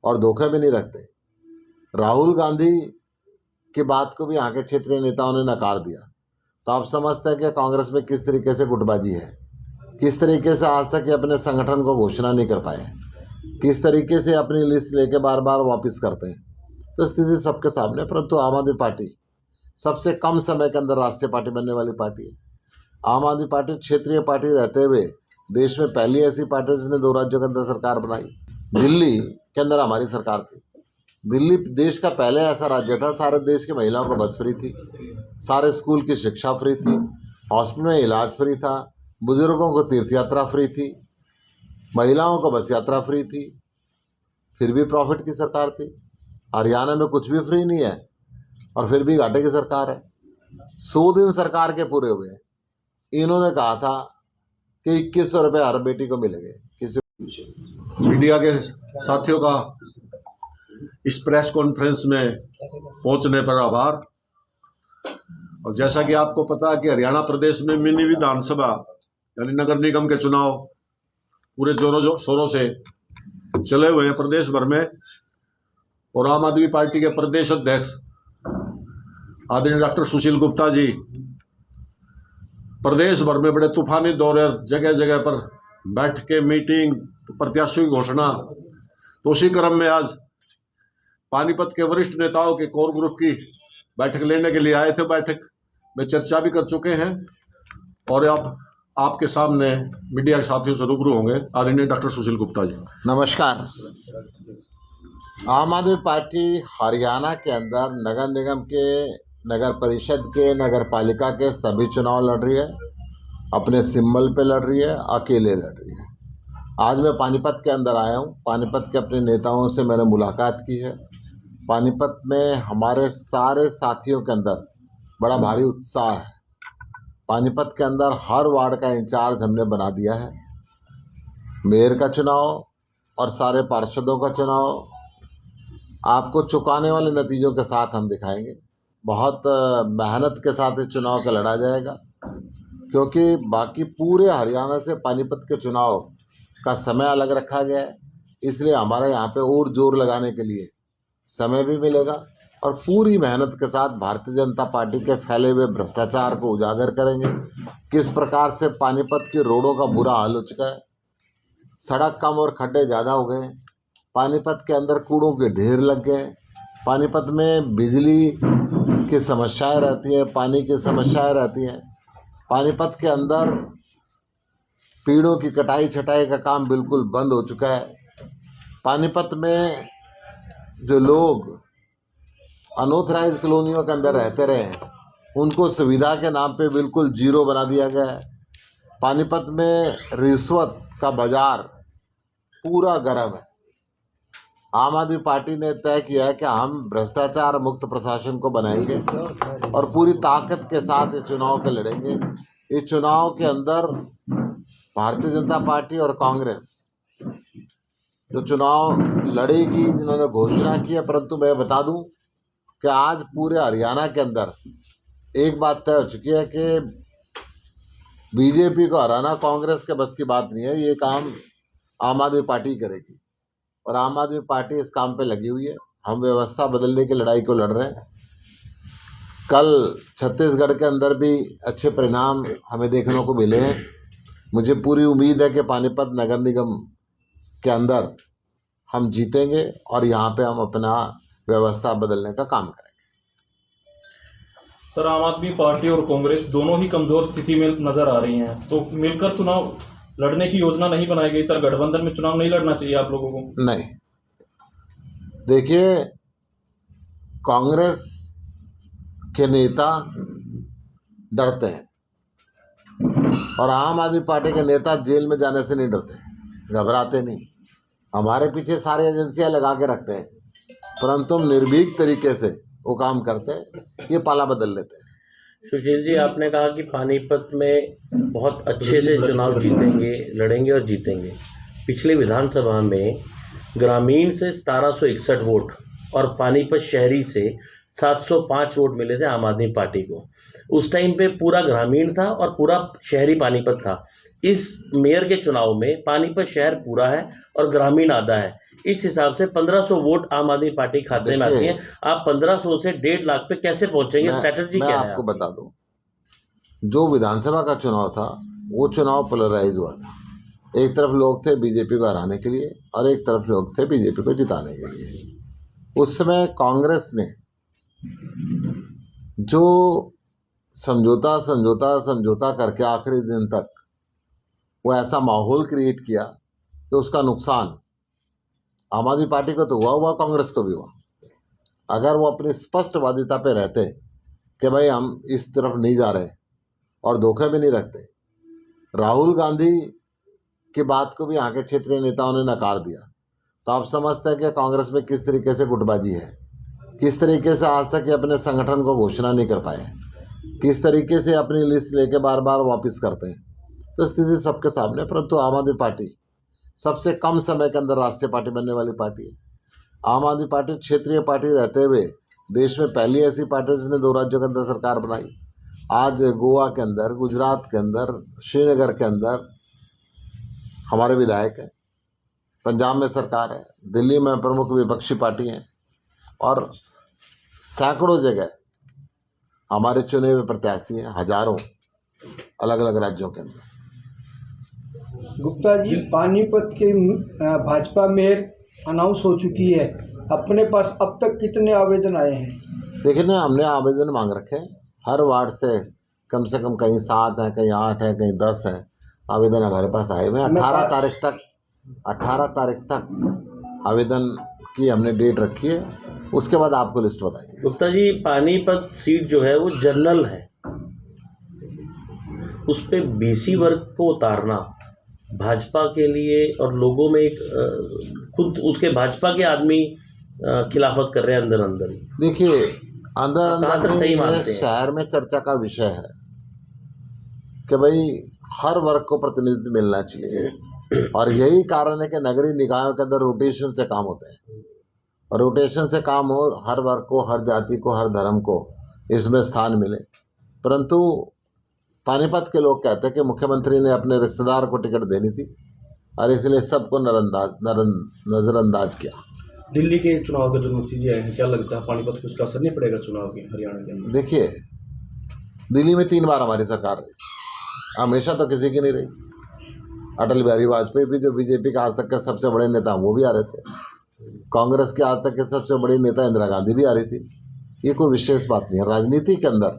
और धोखे भी नहीं रखते। राहुल गांधी की बात को भी यहाँ के क्षेत्रीय नेताओं ने नकार दिया। तो आप समझते हैं कि कांग्रेस में किस तरीके से गुटबाजी है, किस तरीके से आज तक ये अपने संगठन को घोषणा नहीं कर पाए, किस तरीके से अपनी लिस्ट लेके बार बार वापस करते हैं। तो स्थिति सबके सामने। परंतु आम आदमी पार्टी सबसे कम समय के अंदर राष्ट्रीय पार्टी बनने वाली पार्टी है। आम आदमी पार्टी क्षेत्रीय पार्टी रहते हुए देश में पहली ऐसी पार्टी जिसने 2 राज्यों के अंदर सरकार बनाई। दिल्ली के अंदर हमारी सरकार थी। दिल्ली देश का पहले ऐसा राज्य था, सारे देश की महिलाओं को बस फ्री थी, सारे स्कूल की शिक्षा फ्री थी, हॉस्पिटल में इलाज फ्री था, बुजुर्गों को तीर्थ यात्रा फ्री थी, महिलाओं को बस यात्रा फ्री थी। फिर भी प्रॉफिट की सरकार थी। हरियाणा में कुछ भी फ्री नहीं है और फिर भी घाटे की सरकार है। 100 दिन सरकार के पूरे हुए। इन्होंने कहा था कि 2100 रुपये हर बेटी को मिलेंगे। किसी मीडिया के साथियों का इस प्रेस कॉन्फ्रेंस में पहुंचने पर आभार। और जैसा कि आपको पता है कि हरियाणा प्रदेश में मिनी विधानसभा यानी नगर निगम के चुनाव पूरे जोरों शोरों से चले हुए हैं प्रदेश भर में। और आम आदमी पार्टी के प्रदेश अध्यक्ष आदरणीय डॉक्टर सुशील गुप्ता जी प्रदेश भर में बड़े तूफानी दौरे, जगह जगह पर बैठ के मीटिंग, प्रत्याशियों की घोषणा। तो उसी क्रम में आज पानीपत के वरिष्ठ नेताओं के कोर ग्रुप की बैठक लेने के लिए आए थे। बैठक में चर्चा भी कर चुके हैं और अब आपके सामने मीडिया के साथियों से रूबरू होंगे। आदरणीय डॉक्टर सुशील गुप्ता जी। नमस्कार। आम आदमी पार्टी हरियाणा के अंदर नगर निगम के, नगर परिषद के, नगर पालिका के सभी चुनाव लड़ रही है। अपने सिंबल पे लड़ रही है, अकेले लड़ रही है। आज मैं पानीपत के अंदर आया हूँ। पानीपत के अपने नेताओं से मैंने मुलाकात की है। पानीपत में हमारे सारे साथियों के अंदर बड़ा भारी उत्साह है। पानीपत के अंदर हर वार्ड का इंचार्ज हमने बना दिया है। मेयर का चुनाव और सारे पार्षदों का चुनाव आपको चुकाने वाले नतीजों के साथ हम दिखाएंगे। बहुत मेहनत के साथ इस चुनाव का लड़ा जाएगा, क्योंकि बाकी पूरे हरियाणा से पानीपत के चुनाव का समय अलग रखा गया है। इसलिए हमारे यहाँ पे और जोर लगाने के लिए समय भी मिलेगा और पूरी मेहनत के साथ भारतीय जनता पार्टी के फैले हुए भ्रष्टाचार को उजागर करेंगे। किस प्रकार से पानीपत की रोडों का बुरा हाल हो चुका है, सड़क कम और खड्डे ज़्यादा हो गए, पानीपत के अंदर कूड़ों के ढेर लग गए, पानीपत में बिजली की समस्याएं रहती हैं, पानी की समस्याएं रहती हैं, पानीपत के अंदर पेड़ों की कटाई छटाई का काम बिल्कुल बंद हो चुका है। पानीपत में जो लोग अनऑथराइज कॉलोनियों के अंदर रहते रहे हैं, उनको सुविधा के नाम पे बिल्कुल जीरो बना दिया गया है। पानीपत में रिश्वत का बाजार पूरा गर्म है। आम आदमी पार्टी ने तय किया है कि हम भ्रष्टाचार मुक्त प्रशासन को बनाएंगे और पूरी ताकत के साथ इस चुनाव के लड़ेंगे। इस चुनाव के अंदर भारतीय जनता पार्टी और कांग्रेस जो चुनाव लड़ेगी, जिन्होंने घोषणा की है। परंतु मैं बता दूं कि आज पूरे हरियाणा के अंदर एक बात तय हो चुकी है कि बीजेपी को हराना कांग्रेस के बस की बात नहीं है। ये काम आम आदमी पार्टी करेगी और आम आदमी पार्टी इस काम पे लगी हुई है। हम व्यवस्था बदलने की लड़ाई को लड़ रहे हैं। कल छत्तीसगढ़ के अंदर भी अच्छे परिणाम हमें देखने को मिले हैं। मुझे पूरी उम्मीद है कि पानीपत नगर निगम के अंदर हम जीतेंगे और यहाँ पे हम अपना व्यवस्था बदलने का काम करेंगे। सर, आम आदमी पार्टी और कांग्रेस दोनों ही कमजोर स्थिति में नजर आ रही हैं, तो मिलकर चुनाव लड़ने की योजना नहीं बनाई गई? सर, गठबंधन में चुनाव नहीं लड़ना चाहिए आप लोगों को? नहीं, देखिए, कांग्रेस के नेता डरते हैं और आम आदमी पार्टी के नेता जेल में जाने से नहीं डरते, घबराते नहीं। हमारे पीछे सारी एजेंसियां लगा के रखते हैं, परंतु हम निर्भीक तरीके से वो काम करते हैं, ये पाला बदल लेते हैं। सुशील जी, आपने कहा कि पानीपत में बहुत अच्छे से चुनाव जीतेंगे, लड़ेंगे और जीतेंगे। पिछली विधानसभा में ग्रामीण से 1761 वोट और पानीपत शहरी से 705 वोट मिले थे आम आदमी पार्टी को। उस टाइम पे पूरा ग्रामीण था और पूरा शहरी पानीपत था। इस मेयर के चुनाव में पानीपत शहर पूरा है और ग्रामीण आधा है। इस हिसाब से 1500 वोट आम आदमी पार्टी खाते में आती है। आप 1500 से 1.5 लाख पे कैसे पहुंचेंगे? स्ट्रेटजी मैं क्या है आपको बता दूं, जो विधानसभा का चुनाव था वो चुनाव पोलराइज हुआ था। एक तरफ लोग थे बीजेपी को हराने के लिए और एक तरफ लोग थे बीजेपी को जिताने के लिए। उस समय कांग्रेस ने जो समझौता करके आखिरी दिन तक वो ऐसा माहौल क्रिएट किया कि उसका नुकसान आम आदमी पार्टी को तो हुआ, कांग्रेस को भी हुआ। अगर वो अपनी स्पष्टवादिता पे रहते कि भाई हम इस तरफ नहीं जा रहे और धोखे भी नहीं रखते, राहुल गांधी की बात को भी यहाँ के क्षेत्रीय नेताओं ने नकार दिया, तो आप समझते हैं कि कांग्रेस में किस तरीके से गुटबाजी है, किस तरीके से आज तक ये अपने संगठन को घोषणा नहीं कर पाए, किस तरीके से अपनी लिस्ट लेके बार बार वापस करते हैं। तो स्थिति सबके सामने। परंतु आम आदमी पार्टी सबसे कम समय के अंदर राष्ट्रीय पार्टी बनने वाली पार्टी है। आम आदमी पार्टी क्षेत्रीय पार्टी रहते हुए देश में पहली ऐसी पार्टी जिसने 2 राज्यों के अंदर सरकार बनाई। आज गोवा के अंदर, गुजरात के अंदर, श्रीनगर के अंदर हमारे विधायक हैं, पंजाब में सरकार है, दिल्ली में प्रमुख विपक्षी पार्टी हैं और सैकड़ों जगह हमारे चुने हुए प्रत्याशी हैं, हजारों अलग अलग राज्यों के अंदर। गुप्ता जी, पानीपत के भाजपा मेयर अनाउंस हो चुकी है, अपने पास अब तक कितने आवेदन आए हैं? देखिए ना, हमने आवेदन मांग रखे हैं हर वार्ड से कम कहीं 7 हैं, कहीं 8 हैं, कहीं 10 हैं। आवेदन हमारे पास आए हुए हैं। 18 तारीख तक आवेदन की हमने डेट रखी है, उसके बाद आपको लिस्ट बताएंगे। गुप्ता जी, पानीपत सीट जो है वो जनरल है, उस पे बीसी वर्ग को उतारना भाजपा के लिए और लोगों में एक खुद उसके भाजपा के आदमी खिलाफत कर रहे हैं अंदर अंदर। देखिए, अंदर सही ये मानते हैं। शहर में चर्चा का विषय है कि भाई हर वर्ग को प्रतिनिधित्व मिलना चाहिए और यही कारण है कि नगरीय निकायों के अंदर रोटेशन से काम होते हैं और रोटेशन से काम हो, हर वर्ग को, हर जाति को, हर धर्म को इसमें स्थान मिले। परंतु पानीपत के लोग कहते हैं कि मुख्यमंत्री ने अपने रिश्तेदार को टिकट देनी थी और इसलिए सबको नजरअंदाज किया। दिल्ली के चुनाव के जो नतीजे आए हैं, क्या लगता है पानीपत में उसका असर नहीं पड़ेगा चुनाव के हरियाणा के अंदर? देखिए, दिल्ली में 3 बार हमारी सरकार रही, हमेशा तो किसी की नहीं रही। अटल बिहारी वाजपेयी भी जो बीजेपी के आज तक के सबसे बड़े नेता वो भी आ रहे थे, कांग्रेस के आज तक के सबसे बड़ी नेता इंदिरा गांधी भी आ रही थी। ये कोई विशेष बात नहीं है। राजनीति के अंदर